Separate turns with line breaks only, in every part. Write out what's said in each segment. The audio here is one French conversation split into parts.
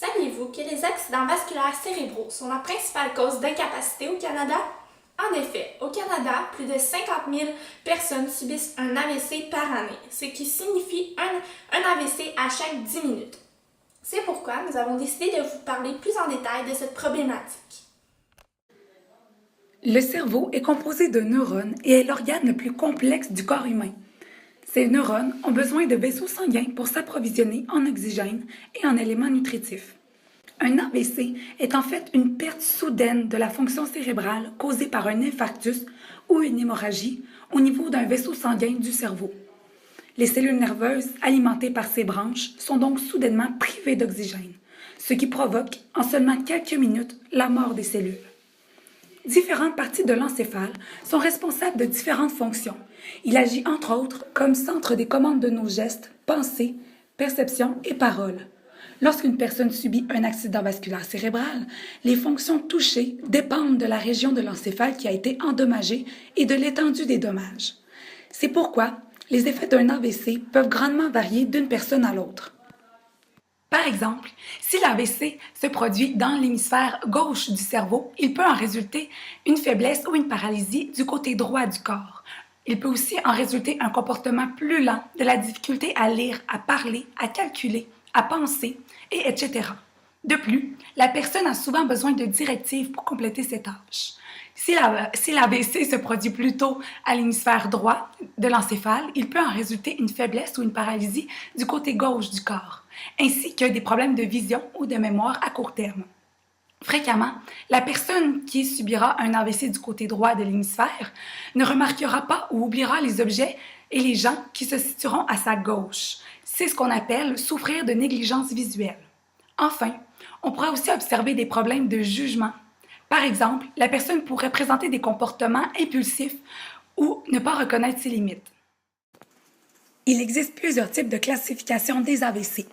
Saviez-vous que les accidents vasculaires cérébraux sont la principale cause d'incapacité au Canada? En effet, au Canada, plus de 50 000 personnes subissent un AVC par année, ce qui signifie un AVC à chaque 10 minutes. C'est pourquoi nous avons décidé de vous parler plus en détail de cette problématique.
Le cerveau est composé de neurones et est l'organe le plus complexe du corps humain. Ces neurones ont besoin de vaisseaux sanguins pour s'approvisionner en oxygène et en éléments nutritifs. Un AVC est en fait une perte soudaine de la fonction cérébrale causée par un infarctus ou une hémorragie au niveau d'un vaisseau sanguin du cerveau. Les cellules nerveuses alimentées par ces branches sont donc soudainement privées d'oxygène, ce qui provoque en seulement quelques minutes la mort des cellules. Différentes parties de l'encéphale sont responsables de différentes fonctions. Il agit entre autres comme centre des commandes de nos gestes, pensées, perceptions et paroles. Lorsqu'une personne subit un accident vasculaire cérébral, les fonctions touchées dépendent de la région de l'encéphale qui a été endommagée et de l'étendue des dommages. C'est pourquoi les effets d'un AVC peuvent grandement varier d'une personne à l'autre. Par exemple, si l'AVC se produit dans l'hémisphère gauche du cerveau, il peut en résulter une faiblesse ou une paralysie du côté droit du corps. Il peut aussi en résulter un comportement plus lent, de la difficulté à lire, à parler, à calculer, à penser, et etc. De plus, la personne a souvent besoin de directives pour compléter ses tâches. Si l'AVC se produit plutôt à l'hémisphère droit de l'encéphale, il peut en résulter une faiblesse ou une paralysie du côté gauche du corps, ainsi que des problèmes de vision ou de mémoire à court terme. Fréquemment, la personne qui subira un AVC du côté droit de l'hémisphère ne remarquera pas ou oubliera les objets et les gens qui se situeront à sa gauche. C'est ce qu'on appelle souffrir de négligence visuelle. Enfin, on pourra aussi observer des problèmes de jugement. Par exemple, la personne pourrait présenter des comportements impulsifs ou ne pas reconnaître ses limites. Il existe plusieurs types de classification des AVC.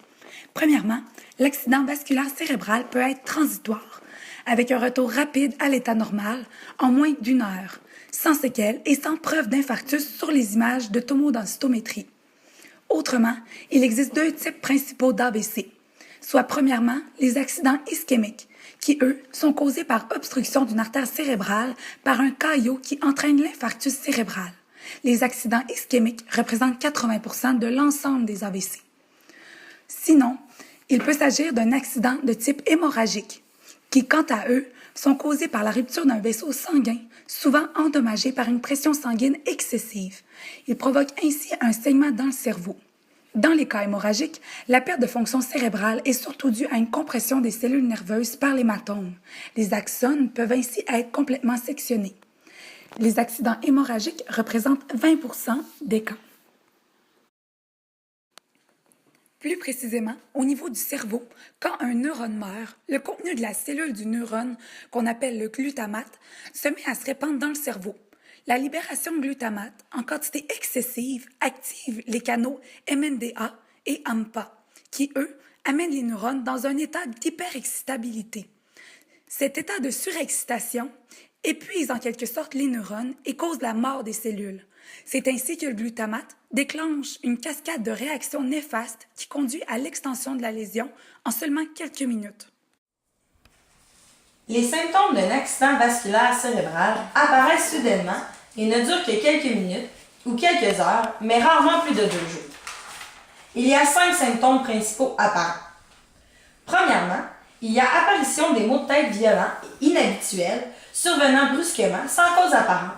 Premièrement, l'accident vasculaire cérébral peut être transitoire, avec un retour rapide à l'état normal en moins d'1 heure, sans séquelles et sans preuve d'infarctus sur les images de tomodensitométrie. Autrement, il existe 2 types principaux d'AVC, soit premièrement les accidents ischémiques, qui, eux, sont causés par obstruction d'une artère cérébrale par un caillot qui entraîne l'infarctus cérébral. Les accidents ischémiques représentent 80% de l'ensemble des AVC. Sinon, il peut s'agir d'un accident de type hémorragique, qui, quant à eux, sont causés par la rupture d'un vaisseau sanguin, souvent endommagé par une pression sanguine excessive. Ils provoquent ainsi un saignement dans le cerveau. Dans les cas hémorragiques, la perte de fonction cérébrale est surtout due à une compression des cellules nerveuses par l'hématome. Les axones peuvent ainsi être complètement sectionnés. Les accidents hémorragiques représentent 20% des cas. Plus précisément, au niveau du cerveau, quand un neurone meurt, le contenu de la cellule du neurone, qu'on appelle le glutamate, se met à se répandre dans le cerveau. La libération de glutamate, en quantité excessive, active les canaux MNDA et AMPA, qui, eux, amènent les neurones dans un état d'hyperexcitabilité. Cet état de surexcitation épuise en quelque sorte les neurones et cause la mort des cellules. C'est ainsi que le glutamate déclenche une cascade de réactions néfastes qui conduit à l'extension de la lésion en seulement quelques minutes.
Les symptômes d'un accident vasculaire cérébral apparaissent soudainement et ne durent que quelques minutes ou quelques heures, mais rarement plus de 2 jours. Il y a 5 symptômes principaux apparents. Premièrement, il y a apparition des maux de tête violents et inhabituels survenant brusquement sans cause apparente.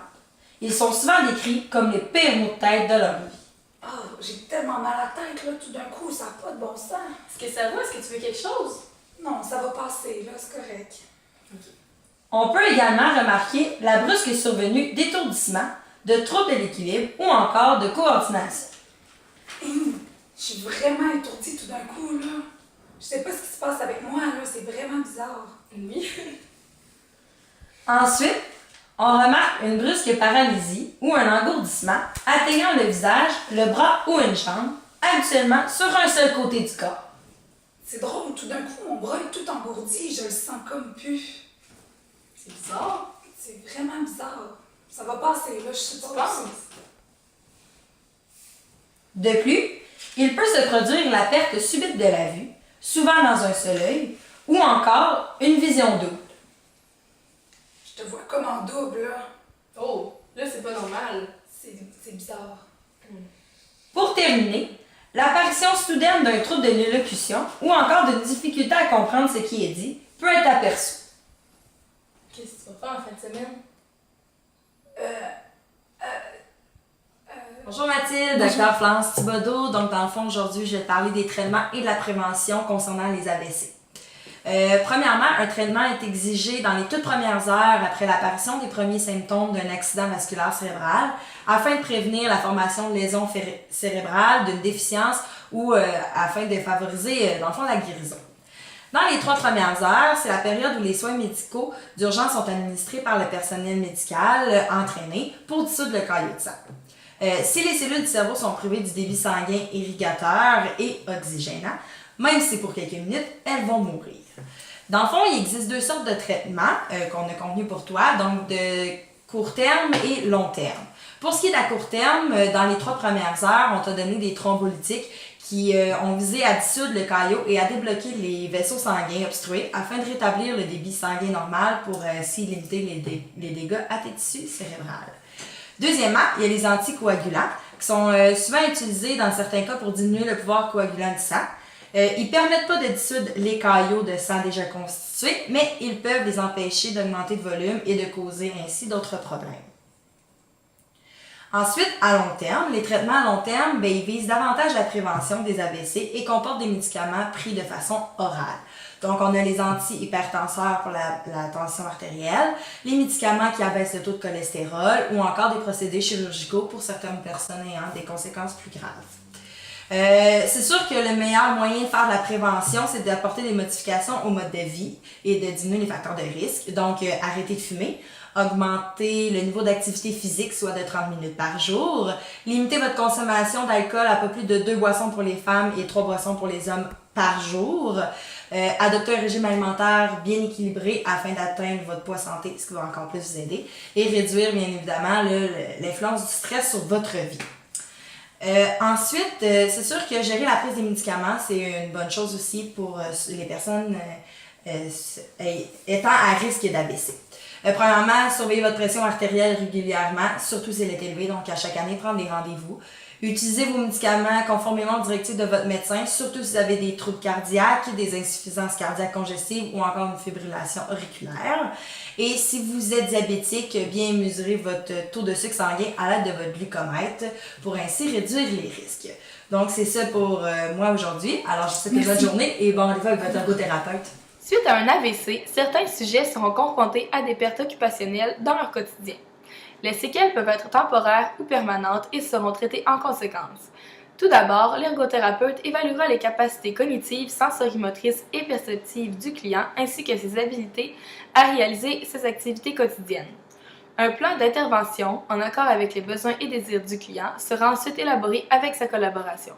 Ils sont souvent décrits comme les pires maux de tête de leur vie.
Oh, j'ai tellement mal à la tête, là, tout d'un coup, ça n'a pas de bon sens.
Est-ce que ça va? Est-ce que tu veux quelque chose?
Non, ça va passer, là, c'est correct.
Okay.
On peut également remarquer la brusque survenue d'étourdissements, de troubles de l'équilibre ou encore de coordination.
Je suis vraiment étourdie tout d'un coup, là. Je sais pas ce qui se passe avec moi, là, c'est vraiment bizarre.
Oui.
Ensuite, on remarque une brusque paralysie ou un engourdissement atteignant le visage, le bras ou une jambe, habituellement sur un seul côté du corps.
C'est drôle, tout d'un coup, mon bras est tout engourdi, je le sens comme plus.
C'est bizarre.
C'est vraiment bizarre. Ça va passer, là, je sais pas.
De plus, il peut se produire la perte subite de la vue, souvent dans un seul œil, ou encore une vision double.
Je te vois comme en double, là.
Oh, là, c'est pas normal. C'est bizarre.
Pour terminer, l'apparition soudaine d'un trouble de l'élocution ou encore d'une difficulté à comprendre ce qui est dit peut être aperçue.
Qu'est-ce que tu vas faire en fin de semaine?
Bonjour Mathilde, Dr. Florence Thibodeau. Donc dans le fond, aujourd'hui, je vais te parler des traitements et de la prévention concernant les AVC. Premièrement, un traitement est exigé dans les toutes premières heures après l'apparition des premiers symptômes d'un accident vasculaire cérébral afin de prévenir la formation de lésions cérébrales, d'une déficience ou afin de favoriser, dans le fond, la guérison. Dans les 3 premières heures, c'est la période où les soins médicaux d'urgence sont administrés par le personnel médical entraîné pour dissoudre le caillot de sang. Si les cellules du cerveau sont privées du débit sanguin irrigateur et oxygénant, même si c'est pour quelques minutes, elles vont mourir. Dans le fond, il existe 2 sortes de traitements qu'on a convenus pour toi, donc de court terme et long terme. Pour ce qui est à court terme, dans les 3 premières heures, on t'a donné des thrombolytiques qui ont visé à dissoudre le caillot et à débloquer les vaisseaux sanguins obstrués afin de rétablir le débit sanguin normal pour ainsi limiter les dégâts à tes tissus cérébrales. Deuxièmement, il y a les anticoagulants qui sont souvent utilisés dans certains cas pour diminuer le pouvoir coagulant du sang. Ils ne permettent pas de dissoudre les caillots de sang déjà constitués, mais ils peuvent les empêcher d'augmenter de volume et de causer ainsi d'autres problèmes. Ensuite, à long terme, les traitements à long terme, ils visent davantage la prévention des AVC et comportent des médicaments pris de façon orale. Donc, on a les antihypertenseurs pour la tension artérielle, les médicaments qui abaissent le taux de cholestérol ou encore des procédés chirurgicaux pour certaines personnes ayant des conséquences plus graves. C'est sûr que le meilleur moyen de faire de la prévention, c'est d'apporter des modifications au mode de vie et de diminuer les facteurs de risque. Donc, arrêter de fumer, augmenter le niveau d'activité physique, soit de 30 minutes par jour, limiter votre consommation d'alcool à pas plus de 2 boissons pour les femmes et 3 boissons pour les hommes par jour, adopter un régime alimentaire bien équilibré afin d'atteindre votre poids santé, ce qui va encore plus vous aider, et réduire bien évidemment l'influence du stress sur votre vie. Ensuite, c'est sûr que gérer la prise des médicaments, c'est une bonne chose aussi pour les personnes étant à risque d'AVC. Premièrement, surveillez votre pression artérielle régulièrement, surtout si elle est élevée, donc à chaque année, prendre des rendez-vous. Utilisez vos médicaments conformément aux directives de votre médecin, surtout si vous avez des troubles cardiaques, des insuffisances cardiaques congestives ou encore une fibrillation auriculaire. Et si vous êtes diabétique, bien mesurez votre taux de sucre sanguin à l'aide de votre glucomètre pour ainsi réduire les risques. Donc, c'est ça pour moi aujourd'hui. Alors, je vous souhaite une bonne journée et bon rendez-vous avec votre ergothérapeute.
Suite à un AVC, certains sujets seront confrontés à des pertes occupationnelles dans leur quotidien. Les séquelles peuvent être temporaires ou permanentes et seront traitées en conséquence. Tout d'abord, l'ergothérapeute évaluera les capacités cognitives, sensorimotrices et perceptives du client ainsi que ses habilités à réaliser ses activités quotidiennes. Un plan d'intervention, en accord avec les besoins et désirs du client, sera ensuite élaboré avec sa collaboration.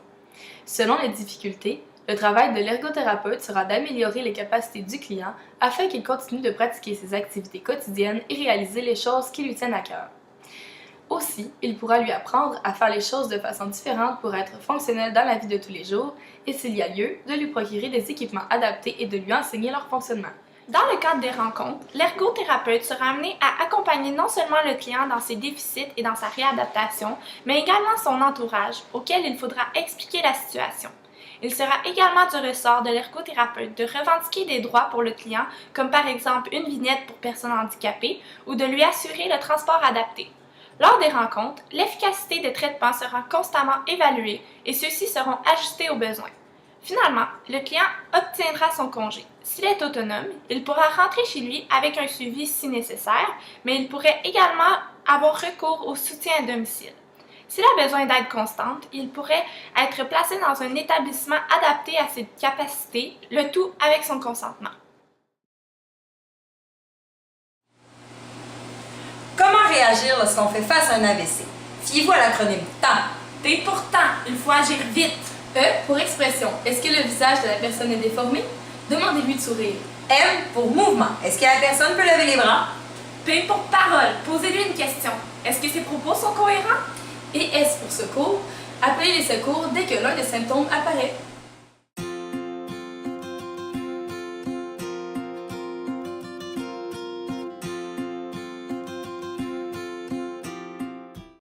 Selon les difficultés, le travail de l'ergothérapeute sera d'améliorer les capacités du client afin qu'il continue de pratiquer ses activités quotidiennes et réaliser les choses qui lui tiennent à cœur. Aussi, il pourra lui apprendre à faire les choses de façon différente pour être fonctionnel dans la vie de tous les jours et, s'il y a lieu, de lui procurer des équipements adaptés et de lui enseigner leur fonctionnement.
Dans le cadre des rencontres, l'ergothérapeute sera amené à accompagner non seulement le client dans ses déficits et dans sa réadaptation, mais également son entourage, auquel il faudra expliquer la situation. Il sera également du ressort de l'ergothérapeute de revendiquer des droits pour le client, comme par exemple une vignette pour personnes handicapées, ou de lui assurer le transport adapté. Lors des rencontres, l'efficacité des traitements sera constamment évaluée et ceux-ci seront ajustés aux besoins. Finalement, le client obtiendra son congé. S'il est autonome, il pourra rentrer chez lui avec un suivi si nécessaire, mais il pourrait également avoir recours au soutien à domicile. S'il a besoin d'aide constante, il pourrait être placé dans un établissement adapté à ses capacités, le tout avec son consentement.
Comment réagir lorsqu'on fait face à un AVC? Fiez-vous à l'acronyme TAM.
T pour temps, il faut agir vite.
E pour expression. Est-ce que le visage de la personne est déformé? Demandez-lui de sourire.
M pour mouvement. Est-ce que la personne peut lever les bras?
P pour parole, posez-lui une question. Est-ce que ses propos sont cohérents?
Et S pour secours. Appelez les secours dès que l'un des symptômes apparaît.